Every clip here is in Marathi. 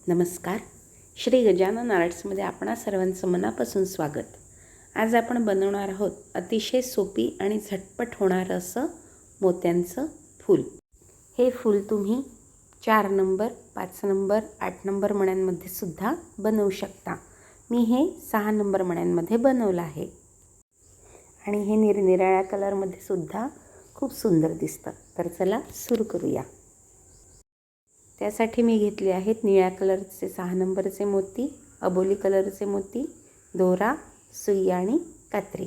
नमस्कार. श्री गजानन आर्ट्समध्ये आपणा सर्वांचं मनापासून स्वागत. आज आपण बनवणार आहोत अतिशय सोपी आणि झटपट होणारं असं मोत्यांचं फूल. हे फूल तुम्ही 4 नंबर, 5 नंबर, 8 नंबर मण्यांमध्ये सुद्धा बनवू शकता. मी हे 6 नंबर मण्यांमध्ये बनवलं आहे आणि हे निरनिराळ्या कलरमध्ये सुद्धा खूप सुंदर दिसतं. तर चला सुरू करूया. त्यासाठी मी घेतले आहेत निळ्या कलरचे 6 नंबरचे मोती, अबोली कलरचे मोती, दोरा, सुई आणि कात्री.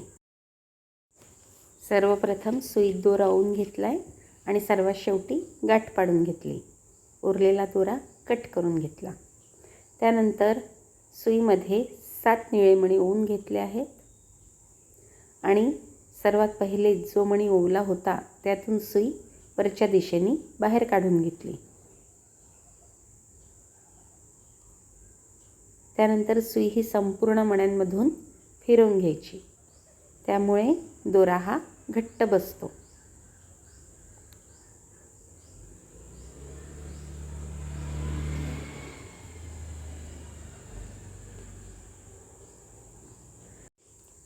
सर्वप्रथम सुईत दोरा ओवून घेतला आहे आणि सर्वात शेवटी गाठ पाडून घेतली. उरलेला दोरा कट करून घेतला. त्यानंतर सुईमध्ये 7 निळे मणी ओवून घेतले आहेत आणि सर्वात पहिले जो मणी ओवला होता त्यातून सुई वरच्या दिशेने बाहेर काढून घेतली. त्यानंतर सुई ही संपूर्ण मण्यांमधून फिरवून घ्यायची. त्यामुळे दोरा हा घट्ट बसतो.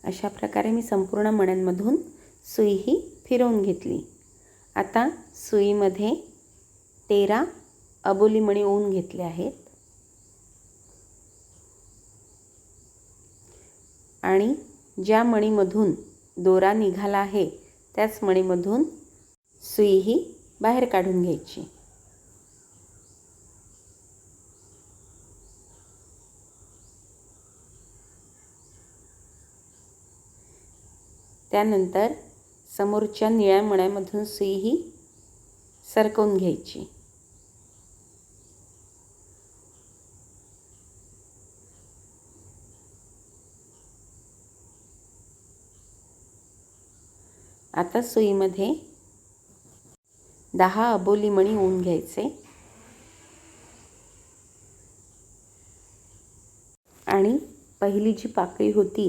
अशा प्रकारे मी संपूर्ण मण्यांमधून सुई ही फिरवून घेतली. आता सुईमध्ये 13 अबोली मणी ओवून घेतले आहेत आणि ज्या मणीमधून दोरा निघाला आहे त्याच मणीमधून सुई ही बाहेर काढून घ्यायची. त्यानंतर समोरच्या निळ्या मण्यामधून सुई ही सरकवून घ्यायची. आता सुईमध्ये 10 अबोली मणी ओवून घ्यायचे आणि पहिली जी पाकळी होती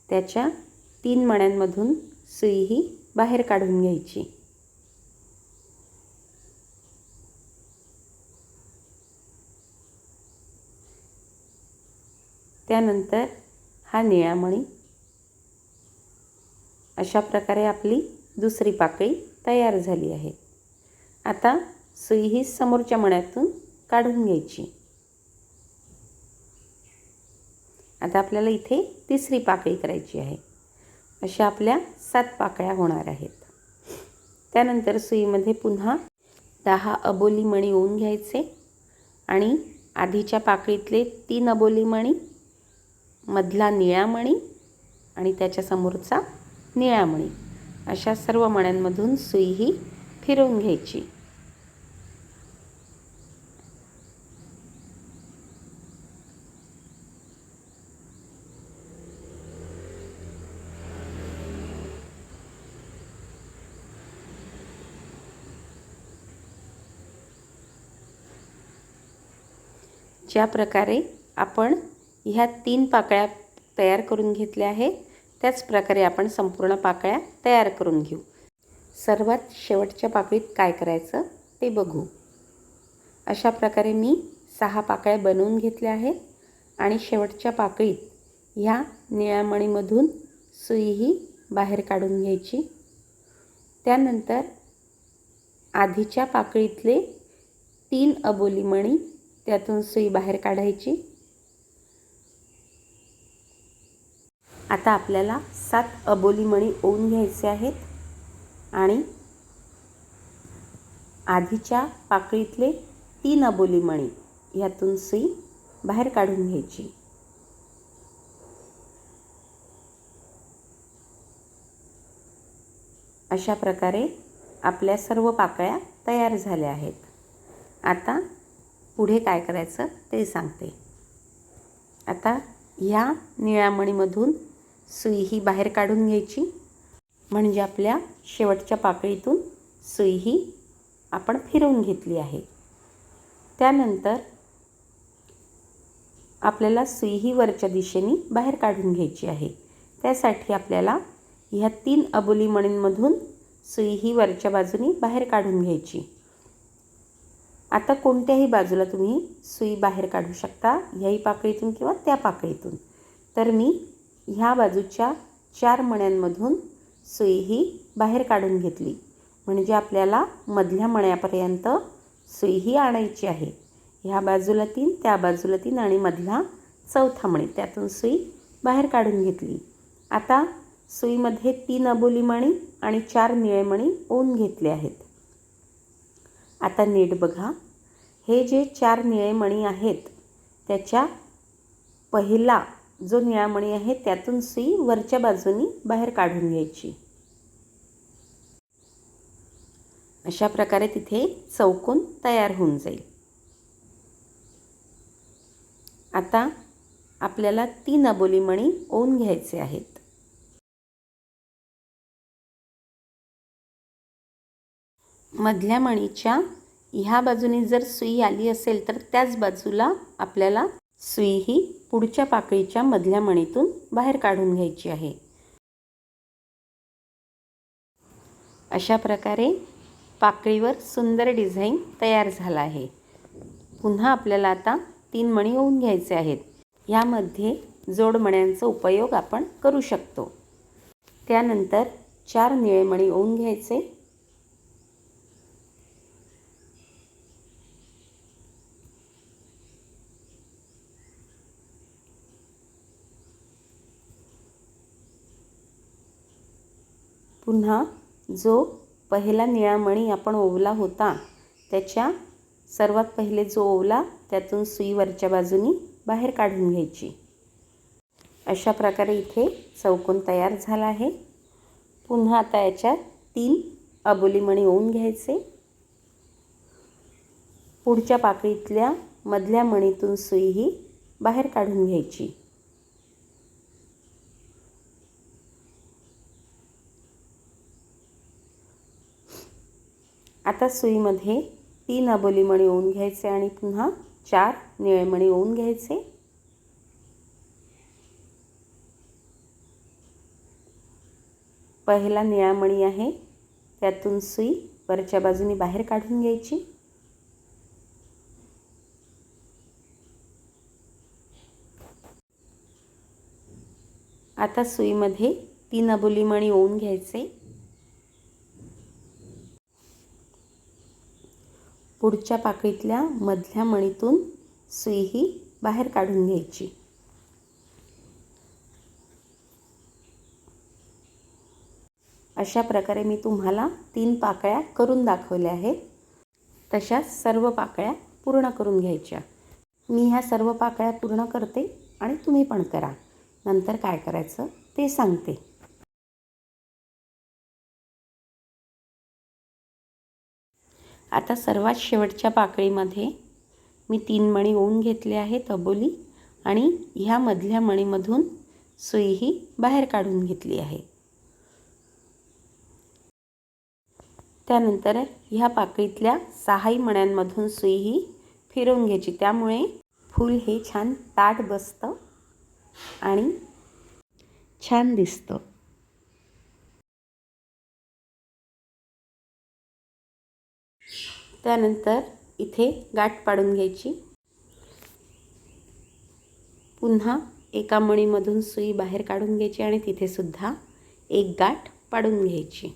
त्याच्या 3 मण्यांमधून सुई ही बाहेर काढून घ्यायची. त्यानंतर हा निळा मणी. अशा प्रकारे आपली दुसरी पाकळी तयार झाली आहे. आता सुई ही समोरच्या मण्यातून काढून घ्यायची. आता आपल्याला इथे तिसरी पाकळी करायची आहे. अशा आपल्या 7 पाकळ्या होणार आहेत. त्यानंतर सुईमध्ये पुन्हा 10 अबोली मणी ओवून घ्यायचे आणि आधीच्या पाकळीतले 3 अबोली मणी, मधला निळा मणी आणि त्याच्या समोरचा निळा मणी, अशा सर्व मण्यांमधून सुई ही फिरवून घ्यायची. ज्या प्रकारे आपण ह्या 3 पाकळ्या तयार करून घेतल्या आहेत त्याच प्रकारे आपण संपूर्ण पाकळ्या तयार करून घेऊ. सर्वात शेवटच्या पाकळीत काय करायचं ते बघू. अशा प्रकारे मी 6 पाकळ्या बनवून घेतल्या आहेत आणि शेवटच्या पाकळीत ह्या निळ्या मणीमधून सुई ही बाहेर काढून घ्यायची. त्यानंतर आधीच्या पाकळीतले 3 अबोली मणी त्यातून सुई बाहेर काढायची. आता आपल्याला 7 अबोली मणी ओवून घ्यायचे आहेत आणि आधीच्या पाकळीतले 3 अबोली मणी ह्यातून सुई बाहेर काढून घ्यायची. अशा प्रकारे आपल्या सर्व पाकळ्या तयार झाल्या आहेत. आता पुढे काय करायचं ते सांगते. आता ह्या निळ्या मणीमधून सुई ही बाहेर काढून घ्यायची. म्हणजे आपल्या शेवटच्या पाकळीतून सुई ही आपण फिरवून घेतली आहे. त्यानंतर आपल्याला सुई ही वरच्या दिशेने बाहेर काढून घ्यायची आहे. त्यासाठी आपल्याला ह्या 3 अबोली मणींमधून सुई ही वरच्या बाजूने बाहेर काढून घ्यायची. आता कोणत्याही बाजूला तुम्ही सुई बाहेर काढू शकता, ह्याही पाकळीतून किंवा त्या पाकळीतून. तर मी ह्या बाजूच्या 4 मण्यांमधून सुई ही बाहेर काढून घेतली. म्हणजे आपल्याला मधल्या मण्यापर्यंत सुई ही आणायची आहे. ह्या बाजूला 3, त्या बाजूला 3 आणि मधला चौथा मणी, त्यातून सुई बाहेर काढून घेतली. आता सुईमध्ये 3 अबोली मणी आणि 4 निळे मणी ओवून घेतले आहेत. आता नीट बघा, हे जे 4 निळे मणी आहेत त्याच्या पहिला जो निळा मणी आहे त्यातून सुई वरच्या बाजूनी बाहेर काढून घ्यायची. अशा प्रकारे तिथे चौकोन तयार होऊन जाईल. आता आपल्याला 3 अबोली मणी ओवून घ्यायचे आहेत. मधल्या मणीच्या ह्या बाजूने जर सुई आली असेल तर त्याच बाजूला आपल्याला सुई ही पुढच्या पाकळीच्या मधल्या मणीतून बाहेर काढून घ्यायची आहे. अशा प्रकारे पाकळीवर सुंदर डिझाईन तयार झाला आहे. पुन्हा आपल्याला आता 3 मणी ओवून घ्यायचे आहेत. यामध्ये जोडमण्यांचा उपयोग आपण करू शकतो. त्यानंतर 4 निळे मणी ओवून घ्यायचे. पुन्हा जो पहिला निळा मणी आपण ओवला होता त्याच्या सर्वात पहिले जो ओवला त्यातून सुई वरच्या बाजूनी बाहेर काढून घ्यायची. अशा प्रकारे इथे चौकोन तयार झाला आहे. पुन्हा आता याच्यात 3 अबोली मणी ओवून घ्यायचे. पुढच्या पाकळीतल्या मधल्या मणीतून सुई ही बाहेर काढून घ्यायची. आता सुईमध्ये 3 अबोली मणी ओवून घ्यायचे आणि पुन्हा 4 निळे मणी ओवून घ्यायचे. पहिला निळा मणी आहे त्यातून सुई वरच्या बाजूने बाहेर काढून घ्यायची. आता सुईमध्ये 3 अबोली मणी ओवून घ्यायचे. पुढच्या पाकळीतल्या मधल्या मणीतून सुई ही बाहेर काढून घ्यायची. अशा प्रकारे मी तुम्हाला 3 पाकळ्या करून दाखवल्या आहेत. तशाच सर्व पाकळ्या पूर्ण करून घ्यायच्या. मी ह्या सर्व पाकळ्या पूर्ण करते आणि तुम्ही पण करा. नंतर काय करायचं ते सांगते. आता सर्वात शेवटच्या पाकळीमध्ये मी 3 मणी ओवून घेतले आहेत अबोली आणि ह्या मधल्या मणीमधून सुई ही बाहेर काढून घेतली आहे. त्यानंतर ह्या पाकळीतल्या 6 मण्यांमधून सुई ही फिरवून घ्यायची. त्यामुळे फूल हे छान ताठ बसतं आणि छान दिसतं. त्यानंतर इथे गाठ पाडून घ्यायची. पुन्हा एका मणीमधून सुई बाहेर काढून घ्यायची आणि तिथे सुद्धा एक गाठ पाडून घ्यायची.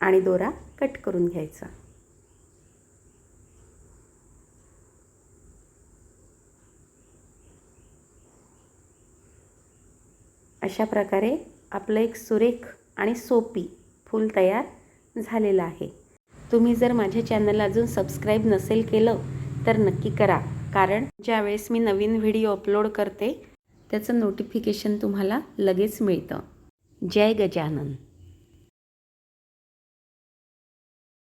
आणि दोरा कट करून घ्यायचा. अशा प्रकारे आपलं एक सुरेख आणि सोपी फूल तयार झालेलं आहे. तुम्ही जर माझ्या चॅनलला अजून सबस्क्राईब नसेल केलं तर नक्की करा, कारण ज्यावेळेस मी नवीन व्हिडिओ अपलोड करते त्याचं नोटिफिकेशन तुम्हाला लगेच मिळतं. जय गजानन.